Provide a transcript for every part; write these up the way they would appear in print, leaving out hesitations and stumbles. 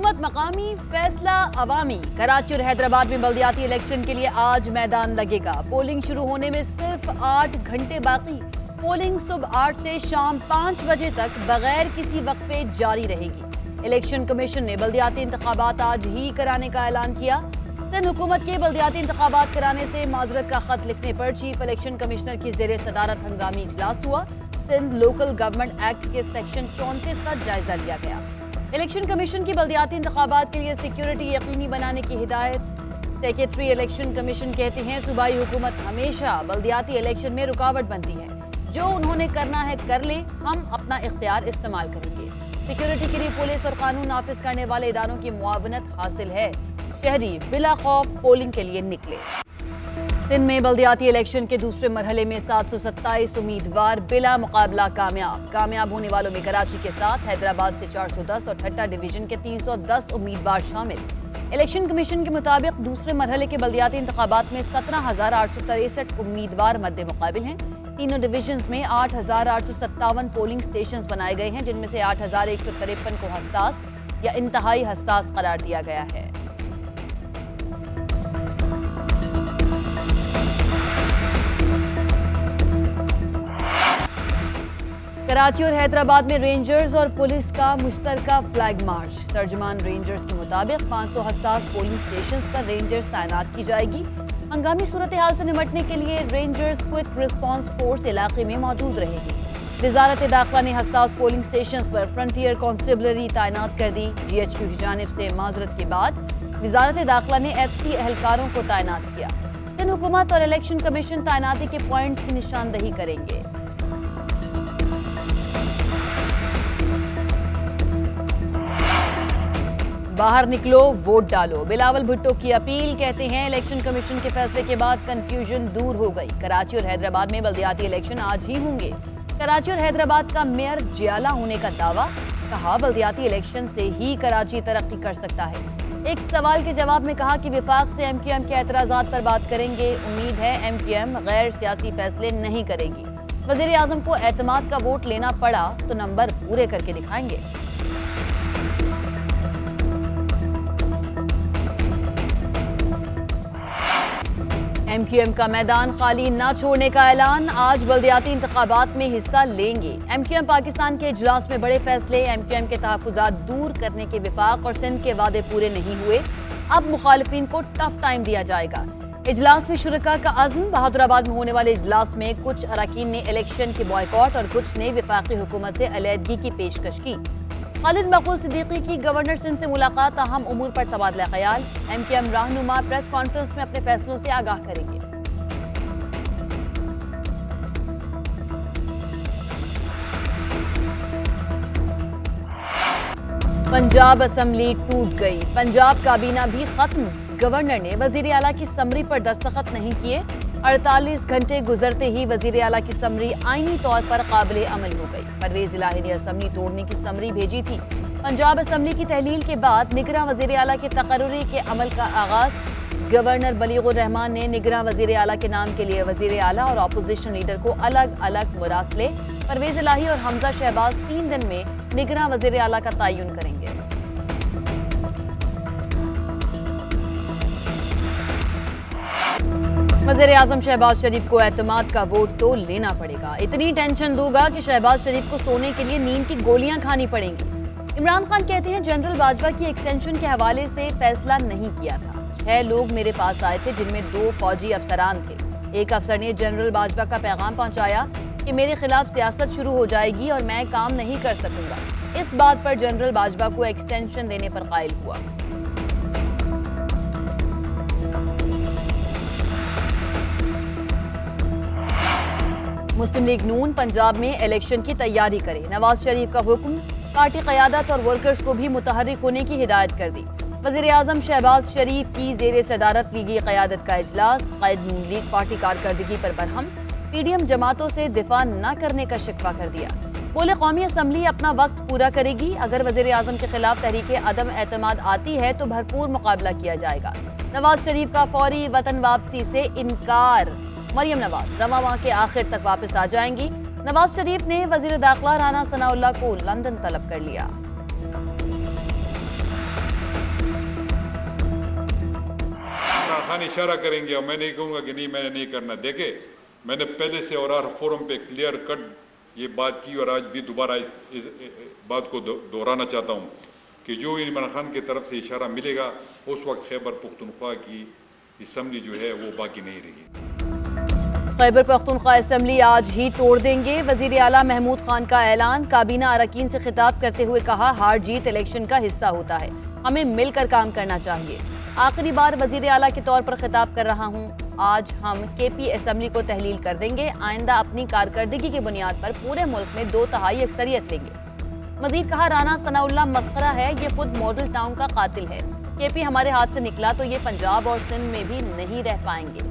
हुकूमत मकामी, फैसला अवामी। कराची और हैदराबाद में बल्दियाती इलेक्शन के लिए आज मैदान लगेगा। पोलिंग शुरू होने में सिर्फ 8 घंटे बाकी। पोलिंग सुबह 8 से शाम 5 बजे तक बगैर किसी वक्फे जारी रहेगी। इलेक्शन कमीशन ने बल्दियाती इंतखाबात आज ही कराने का ऐलान किया। सिंध हुकूमत के बल्दियाती इंतखाबात कराने से माजरत का खत लिखने पर चीफ इलेक्शन कमिश्नर की जेर सदारत हंगामी इजलास हुआ। सिंध लोकल गवर्नमेंट एक्ट के सेक्शन 34 का जायजा लिया गया। इलेक्शन कमीशन की बल्दियाती इंतखाबात के लिए सिक्योरिटी यकीनी बनाने की हिदायत। सेक्रेटरी इलेक्शन कमीशन कहते हैं सूबाई हुकूमत हमेशा बल्दियाती इलेक्शन में रुकावट बनती है। जो उन्होंने करना है कर ले, हम अपना इख्तियार इस्तेमाल करेंगे। सिक्योरिटी के लिए पुलिस और कानून नाफिज करने वाले इदारों की मुआवनत हासिल है। शहरी बिला खौफ पोलिंग के लिए निकले। सिंध में बल्दियाती इलेक्शन के दूसरे मरहले में 727 उम्मीदवार बिला मुकाबला कामयाब होने वालों में कराची के साथ हैदराबाद से 410 और ठट्टा डिवीजन के 310 उम्मीदवार शामिल। इलेक्शन कमीशन के मुताबिक दूसरे मरहले के बल्दियाती इंतखाबात में 17,863 उम्मीदवार मद्दे मुकाबिल हैं। तीनों डिवीजन में 8,857 पोलिंग स्टेशन बनाए गए हैं, जिनमें से 8,153 को हसास या इंतहाई हसास करार दिया गया है। कराची और हैदराबाद में रेंजर्स और पुलिस का मुश्तरका फ्लैग मार्च। तर्जमान रेंजर्स के मुताबिक 500 हसास पोलिंग स्टेशन पर रेंजर्स तैनात की जाएगी। हंगामी सूरत हाल से निपटने के लिए रेंजर्स क्विक रिस्पांस फोर्स इलाके में मौजूद रहेगी। वजारत दाखिला ने हसास पोलिंग स्टेशन पर फ्रंटियर कांस्टेबलरी तैनात कर दी। GHQ की जानिब से माजरत के बाद वजारत दाखिला ने FC एहलकारों को तैनात किया। सिंध हुकूमत और इलेक्शन कमीशन तैनाती के पॉइंट्स की निशानदही करेंगे। बाहर निकलो, वोट डालो। बिलावल भुट्टो की अपील। कहते हैं इलेक्शन कमीशन के फैसले के बाद कंफ्यूजन दूर हो गई। कराची और हैदराबाद में बल्दियाती इलेक्शन आज ही होंगे। कराची और हैदराबाद का मेयर जियाला होने का दावा। कहा बल्दियाती इलेक्शन से ही कराची तरक्की कर सकता है। एक सवाल के जवाब में कहा कि विफाक से MQM के एतराजात पर बात करेंगे। उम्मीद है MQM गैर सियासी फैसले नहीं करेगी। वजीर आजम को एतमाद का वोट लेना पड़ा तो नंबर पूरे करके दिखाएंगे। MQM का मैदान खाली न छोड़ने का ऐलान। आज बल्दियाती इंतखाबात में हिस्सा लेंगे। MQM पाकिस्तान के इजलास में बड़े फैसले। MQM के तहफ्फुज़ात दूर करने के विफाक और सिंध के वादे पूरे नहीं हुए। अब मुखालिफिन को टफ टाइम दिया जाएगा। इजलास में शुरका का अज़्म। बहादुराबाद में होने वाले इजलास में कुछ अरकान ने इलेक्शन के बॉयकॉट और कुछ ने विफाकी हुकूमत से अलहदगी की पेशकश की। खालिद मकबूल सिद्दीकी की गवर्नर सिंध से मुलाकात। अहम उमूर पर तबादला ख्याल। MQM रहनुमा प्रेस कॉन्फ्रेंस में अपने फैसलों से आगाह करेंगे। पंजाब असम्बली टूट गई। पंजाब काबीना भी खत्म। गवर्नर ने वजीर आला की समरी पर दस्तखत नहीं किए। 48 घंटे गुजरते ही वजीर आला की समरी आईनी तौर पर काबिल अमल हो गई। परवेज इलाही ने असम्बली तोड़ने की समरी भेजी थी। पंजाब असम्बली की तहलील के बाद निगरां वजीर आला के तकर्रुरी के अमल का आगाज। गवर्नर बलीगुर रहमान ने निगरां वजीर आला के नाम के लिए वजीर आला और अपोजिशन लीडर को अलग अलग मुरासले। परवेज इलाही और हमजा शहबाज 3 दिन में निगरां वजीर आला का तयन करेंगे। वज़ीर आज़म शहबाज शरीफ को एतमाद का वोट तो लेना पड़ेगा। इतनी टेंशन दूंगा कि शहबाज शरीफ को सोने के लिए नींद की गोलियां खानी पड़ेंगी। इमरान खान कहते हैं जनरल बाजवा की एक्सटेंशन के हवाले से फैसला नहीं किया था। 6 लोग मेरे पास आए थे, जिनमें 2 फौजी अफसरान थे। एक अफसर ने जनरल बाजवा का पैगाम पहुंचाया कि मेरे खिलाफ सियासत शुरू हो जाएगी और मैं काम नहीं कर सकूंगा। इस बात पर जनरल बाजवा को एक्सटेंशन देने पर कायल हुआ। मुस्लिम लीग नून पंजाब में इलेक्शन की तैयारी करे। नवाज शरीफ का हुक्म। पार्टी क़यादत और वर्कर्स को भी मुतहर्रिक होने की हिदायत कर दी। वज़ीर आज़म शहबाज शरीफ की जेर सदारत लीगी क़यादत का इजलास। क़ायद नून लीग पार्टी कारकर्दगी पर बरहम। PDM जमातों से दिफा न करने का शिकवा कर दिया। बोले कौमी असम्बली अपना वक्त पूरा करेगी। अगर वज़ीर आज़म के खिलाफ तहरीक अदम एतमाद आती है तो भरपूर मुकाबला किया जाएगा। नवाज शरीफ का फौरी वतन वापसी से इनकार। मरियम नवाज रवां माह के आखिर तक वापस आ जाएंगी। नवाज शरीफ ने वजीर दाखिला राना सनाउल्लाह को लंदन तलब कर लिया। खान इशारा करेंगे और मैं नहीं कहूँगा कि नहीं मैंने नहीं करना। देखे, मैंने पहले से और हर फोरम पे क्लियर कट ये बात की और आज भी दोबारा इस बात को दोहराना चाहता हूँ कि जो इमरान खान की तरफ से इशारा मिलेगा उस वक्त खैबर पख्तूनख्वा की असम्बली जो है वो बाकी नहीं रही। खैबर पख्तूनख्वा असम्बली आज ही तोड़ देंगे। वजीर आला महमूद खान का ऐलान। काबीना अरकान से खिताब करते हुए कहा, हार जीत इलेक्शन का हिस्सा होता है, हमें मिलकर काम करना चाहिए। आखिरी बार वजीर आला के तौर पर खिताब कर रहा हूँ। आज हम केपी असम्बली को तहलील कर देंगे। आइंदा अपनी कारकर्दगी की बुनियाद पर पूरे मुल्क में 2/3 अक्सरियत लेंगे। मजीद कहा, राना सनाउल्लाह मस्खरा है, ये खुद मॉडल टाउन का कातिल है। केपी हमारे हाथ से निकला तो ये पंजाब और सिंध में भी नहीं रह पाएंगे।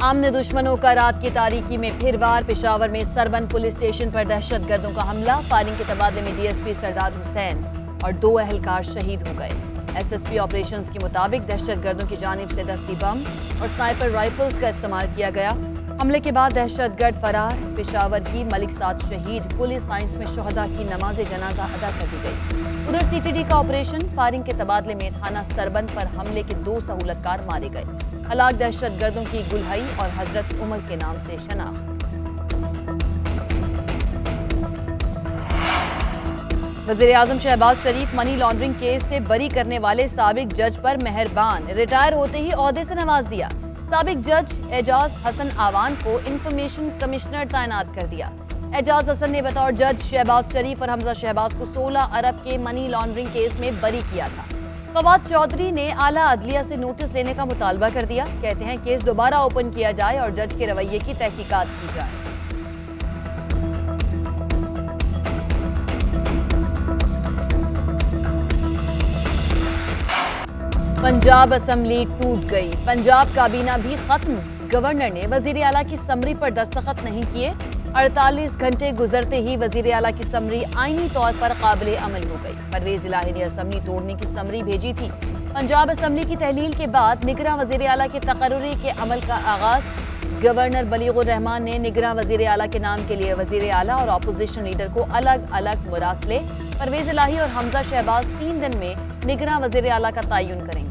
आमने दुश्मनों का रात की तारीकी में फिर वार। पेशावर में सरबन पुलिस स्टेशन पर दहशतगर्दों का हमला। फायरिंग के तबादले में डीएसपी सरदार हुसैन और 2 अहलकार शहीद हो गए। एसएसपी ऑपरेशंस के मुताबिक दहशतगर्दों की जानिब से दस्ती बम और स्नाइपर राइफल्स का इस्तेमाल किया गया। हमले के बाद दहशतगर्द फरार। पेशावर की मलिक साद शहीद। पुलिस लाइंस में शोहदा की नमाज जनाजा अदा कर दी गई। उधर सीटीडी का ऑपरेशन। फायरिंग के तबादले में थाना सरबन पर हमले के 2 सहूलतकार मारे गए। हलाक दहशतगर्दों की गुलहई और हजरत उमर के नाम से शनाख्त। वज़ीर आज़म शहबाज शरीफ मनी लॉन्ड्रिंग केस से बरी करने वाले साबिक जज पर मेहरबान। रिटायर होते ही ओहदे से नवाज दिया। साबिक जज एजाज हसन आवान को इंफॉर्मेशन कमिश्नर तैनात कर दिया। एजाज हसन ने बतौर जज शहबाज शरीफ और हमजा शहबाज को 16 अरब के मनी लॉन्ड्रिंग केस में बरी किया था। फवाद चौधरी ने आला अदलिया से नोटिस लेने का मुतालबा कर दिया। कहते हैं केस दोबारा ओपन किया जाए और जज के रवैये की तहकीकात की जाए। पंजाब असम्बली टूट गई। पंजाब काबीना भी खत्म। गवर्नर ने वजीर आला की समरी पर दस्तखत नहीं किए। 48 घंटे गुजरते ही वजीर आला की समरी आईनी तौर पर काबिल अमल हो गई। परवेज इलाही ने असम्बली तोड़ने की समरी भेजी थी। पंजाब असम्बली की तहलील के बाद निगरां वजीर आला के तकर्रुरी के अमल का आगाज। गवर्नर बलीगुर रहमान ने निगरां वजीर आला के नाम के लिए वजीर आला और अपोजिशन लीडर को अलग अलग मुरासले। परवेज इलाही और हमजा शहबाज 3 दिन में निगरां वजीर आला का तयन करेंगे।